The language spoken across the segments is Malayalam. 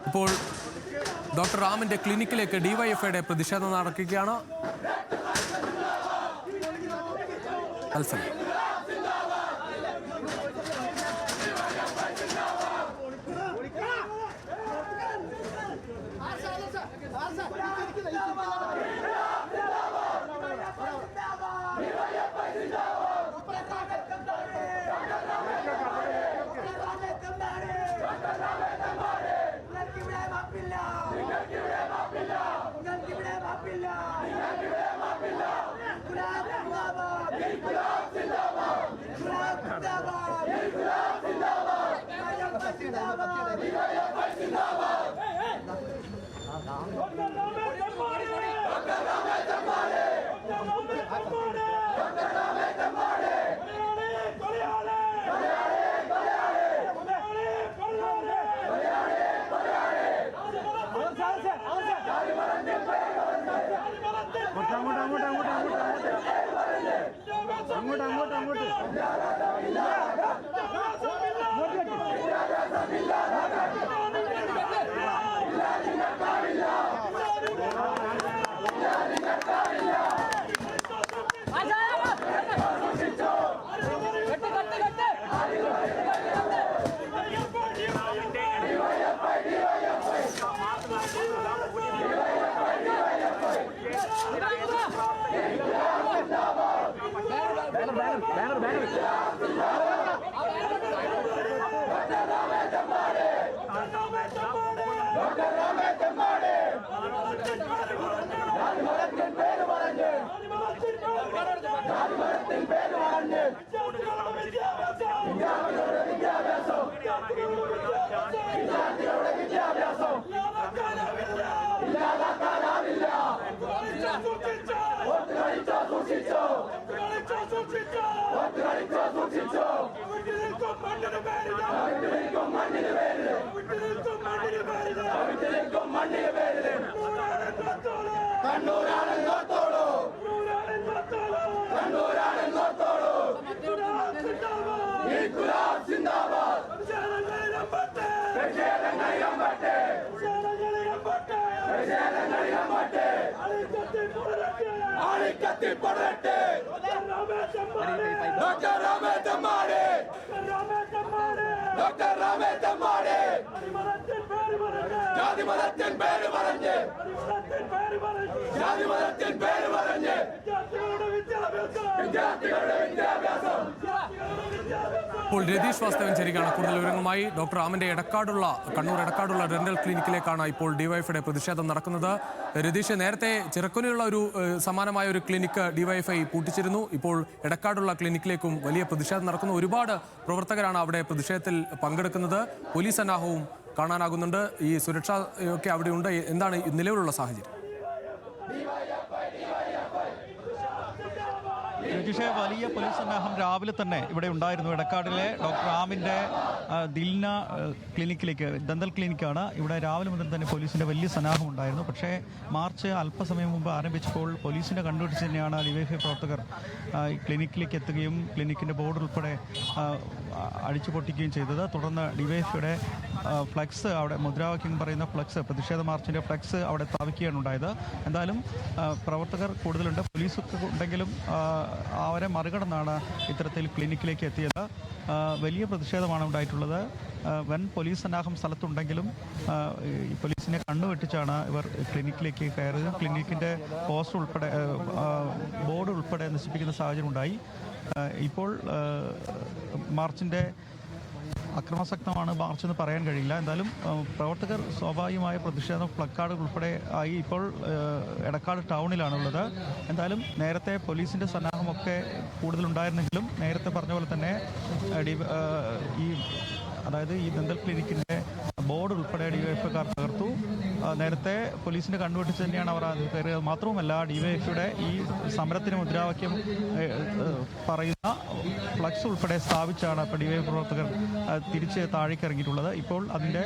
ഇപ്പോൾ ഡോക്ടർ റാമിന്റെ ക്ലിനിക്കിലേക്ക് ഡിവൈഎഫ്ഐയുടെ പ്രതിഷേധം നടക്കുകയാണ്. ഇപ്പോൾ രതീഷ് വാസ്തവൻ ചേരുകയാണ് കൂടുതൽ വിവരങ്ങളുമായി. ഡോക്ടർ റാമിന്റെ കണ്ണൂർ എടക്കാടുള്ള ഡെന്റൽ ക്ലിനിക്കിലേക്കാണ് ഇപ്പോൾ ഡിവൈഎഫ്ഐയുടെ പ്രതിഷേധം നടക്കുന്നത്. രതീഷ്, നേരത്തെ ചിറക്കുനിയുള്ള ഒരു സമാനമായ ഒരു ക്ലിനിക്ക് ഡിവൈഎഫ്ഐ പൂട്ടിച്ചിരുന്നു. ഇപ്പോൾ എടക്കാടുള്ള ക്ലിനിക്കിലേക്കും വലിയ പ്രതിഷേധം നടക്കുന്നു. ഒരുപാട് പ്രവർത്തകരാണ് അവിടെ പ്രതിഷേധത്തിൽ പങ്കെടുക്കുന്നത്. പോലീസ് സന്നാഹവും കാണാനാകുന്നുണ്ട്. ഈ സുരക്ഷ ഒക്കെ അവിടെ ഉണ്ട്. എന്താണ് നിലവിലുള്ള സാഹചര്യം? വലിയ പോലീസ് സന്നാഹം രാവിലെ തന്നെ ഇവിടെ ഉണ്ടായിരുന്നു. എടക്കാടിലെ ഡോക്ടർ റാമിന്റെ ദിൽന ക്ലിനിക്കിലേക്ക്, ഡെന്റൽ ക്ലിനിക്കാണ്. ഇവിടെ രാവിലെ മുതൽ തന്നെ പോലീസിന്റെ വലിയ സന്നാഹം ഉണ്ടായിരുന്നു. പക്ഷേ മാർച്ച് അല്പസമയം മുമ്പ് ആരംഭിച്ചപ്പോൾ പോലീസിന്റെ കണ്ടുപിടിച്ച് തന്നെയാണ് ഡിവൈഎഫ്ഐ പ്രവർത്തകർ ക്ലിനിക്കിലേക്ക് എത്തുകയും ക്ലിനിക്കിന്റെ ബോർഡ് ഉൾപ്പെടെ അടിച്ചു പൊട്ടിക്കുകയും ചെയ്തത്. തുടർന്ന് ഡിവൈഎഫ്ഐയുടെ ഫ്ലെക്സ്, അവിടെ മുദ്രാവാക്യം പറയുന്ന ഫ്ലെക്സ്, പ്രതിഷേധ മാർച്ചിന്റെ ഫ്ലെക്സ് അവിടെ സ്ഥാപിക്കുകയാണ് ഉണ്ടായത്. എന്തായാലും പ്രവർത്തകർ കൂടുതലുണ്ട്, പോലീസൊക്കെ ഉണ്ടെങ്കിലും അവരെ മറികടന്നാണ് ഇത്തരത്തിൽ ക്ലിനിക്കിലേക്ക് എത്തിയത്. വലിയ പ്രതിഷേധമാണ് ഉണ്ടായിട്ടുള്ളത്. വൻ പോലീസ് സന്നാഹം സ്ഥലത്തുണ്ടെങ്കിലും പോലീസിനെ കണ്ണുവെട്ടിച്ചാണ് ഇവർ ക്ലിനിക്കിലേക്ക് കയറുക. ക്ലിനിക്കിൻ്റെ പോസ്റ്റർ ഉൾപ്പെടെ, ബോർഡ് ഉൾപ്പെടെ നശിപ്പിക്കുന്ന സാഹചര്യം ഉണ്ടായി. ഇപ്പോൾ മാർച്ചിൻ്റെ അക്രമാസക്തമാണ് മാർച്ച് എന്ന് പറയാൻ കഴിയില്ല. എന്തായാലും പ്രവർത്തകർ സ്വാഭാവികമായ പ്രതിഷേധം പ്ലക്കാർഡ് ഉൾപ്പെടെ ആയി ഇപ്പോൾ എടക്കാട് ടൗണിലാണുള്ളത്. എന്തായാലും നേരത്തെ പോലീസിൻ്റെ സന്നാഹമൊക്കെ കൂടുതലുണ്ടായിരുന്നെങ്കിലും നേരത്തെ പറഞ്ഞ പോലെ തന്നെ ഈ ഡെന്റൽ ക്ലിനിക്കിൻ്റെ ബോർഡ് ഉൾപ്പെടെ ഡിവൈഎഫ്ഐക്കാർ തകർത്തു. നേരത്തെ പോലീസിന്റെ കണ്ടുപിടിച്ച് തന്നെയാണ് അവർ കയറിയത്. മാത്രവുമല്ല, ഡിവൈഎഫ്ഐയുടെ ഈ സമരത്തിന് മുദ്രാവാക്യം പറയുന്ന ഫ്ലക്സ് ഉൾപ്പെടെ സ്ഥാപിച്ചാണ് ഇപ്പോൾ ഡിവൈഎഫ് പ്രവർത്തകർ തിരിച്ച് താഴേക്ക് ഇറങ്ങിയിട്ടുള്ളത്. ഇപ്പോൾ അതിൻ്റെ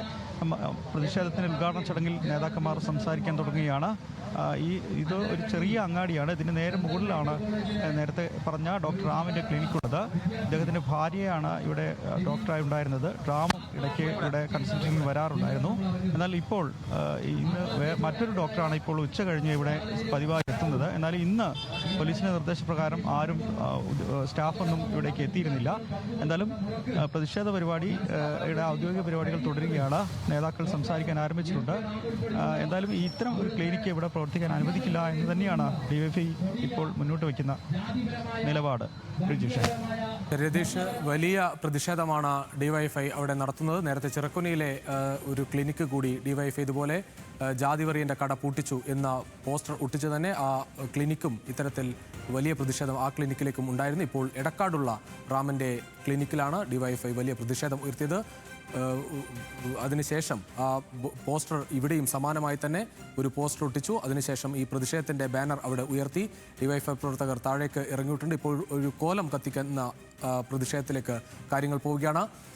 പ്രതിഷേധത്തിന് ഉദ്ഘാടന ചടങ്ങിൽ നേതാക്കന്മാർ സംസാരിക്കാൻ തുടങ്ങുകയാണ്. ഇത് ഒരു ചെറിയ അങ്ങാടിയാണ്. ഇതിന് നേരെ മുകളിലാണ് നേരത്തെ പറഞ്ഞ ഡോക്ടർ റാമിൻ്റെ ക്ലിനിക്കുള്ളത്. ഇദ്ദേഹത്തിൻ്റെ ഭാര്യയാണ് ഇവിടെ ഡോക്ടറായി ഉണ്ടായിരുന്നത്. റാമും ഇടയ്ക്ക് ഇവിടെ കൺസൾട്ടിങ്ങിന് വരാറുണ്ടായിരുന്നു. എന്നാൽ ഇപ്പോൾ ഇന്ന് മറ്റൊരു ഡോക്ടറാണ് ഇപ്പോൾ ഉച്ച കഴിഞ്ഞ് ഇവിടെ പതിവായി എത്തുന്നത്. എന്നാൽ ഇന്ന് പോലീസിന്റെ നിർദ്ദേശപ്രകാരം ആരും സ്റ്റാഫൊന്നും ഇവിടേക്ക് എത്തിയിരുന്നില്ല. എന്തായാലും പ്രതിഷേധ പരിപാടിയുടെ ഔദ്യോഗിക പരിപാടികൾ തുടരുകയാണ്. നേതാക്കൾ സംസാരിക്കാൻ ആരംഭിച്ചിട്ടുണ്ട്. എന്തായാലും ഇത്തരം ഒരു ക്ലിനിക്ക് ഇവിടെ പ്രവർത്തിക്കാൻ അനുവദിക്കില്ല എന്ന് തന്നെയാണ് ഡിവൈഎഫ്ഐ ഇപ്പോൾ മുന്നോട്ട് വയ്ക്കുന്ന നിലപാട്. രതീഷ്, വലിയ പ്രതിഷേധമാണ് ഡിവൈഎഫ്ഐ അവിടെ നടത്തുന്നത്. നേരത്തെ ചിറക്കുനിയിലെ ഒരു ക്ലിനിക്ക് കൂടി ഡിവൈഎഫ്ഐ ഇതുപോലെ ജാതിവറിയൻ്റെ കട പൂട്ടിച്ചു എന്ന പോസ്റ്റർ ഒട്ടിച്ച് തന്നെ ആ ക്ലിനിക്കും ഇത്തരത്തിൽ വലിയ പ്രതിഷേധം ആ ക്ലിനിക്കിലേക്കും ഉണ്ടായിരുന്നു. ഇപ്പോൾ എടക്കാടുള്ള റാമിൻ്റെ ക്ലിനിക്കിലാണ് ഡിവൈഎഫ്ഐ വലിയ പ്രതിഷേധം ഉയർത്തിയത്. അതിനുശേഷം ആ പോസ്റ്റർ ഇവിടെയും സമാനമായി തന്നെ ഒരു പോസ്റ്റർ ഒട്ടിച്ചു. അതിനുശേഷം ഈ പ്രതിഷേധത്തിൻ്റെ ബാനർ അവിടെ ഉയർത്തി ഡിവൈഎഫ്ഐ പ്രവർത്തകർ താഴേക്ക് ഇറങ്ങിയിട്ടുണ്ട്. ഇപ്പോൾ ഒരു കോലം കത്തിക്കുന്ന പ്രതിഷേധത്തിലേക്ക് കാര്യങ്ങൾ പോവുകയാണ്.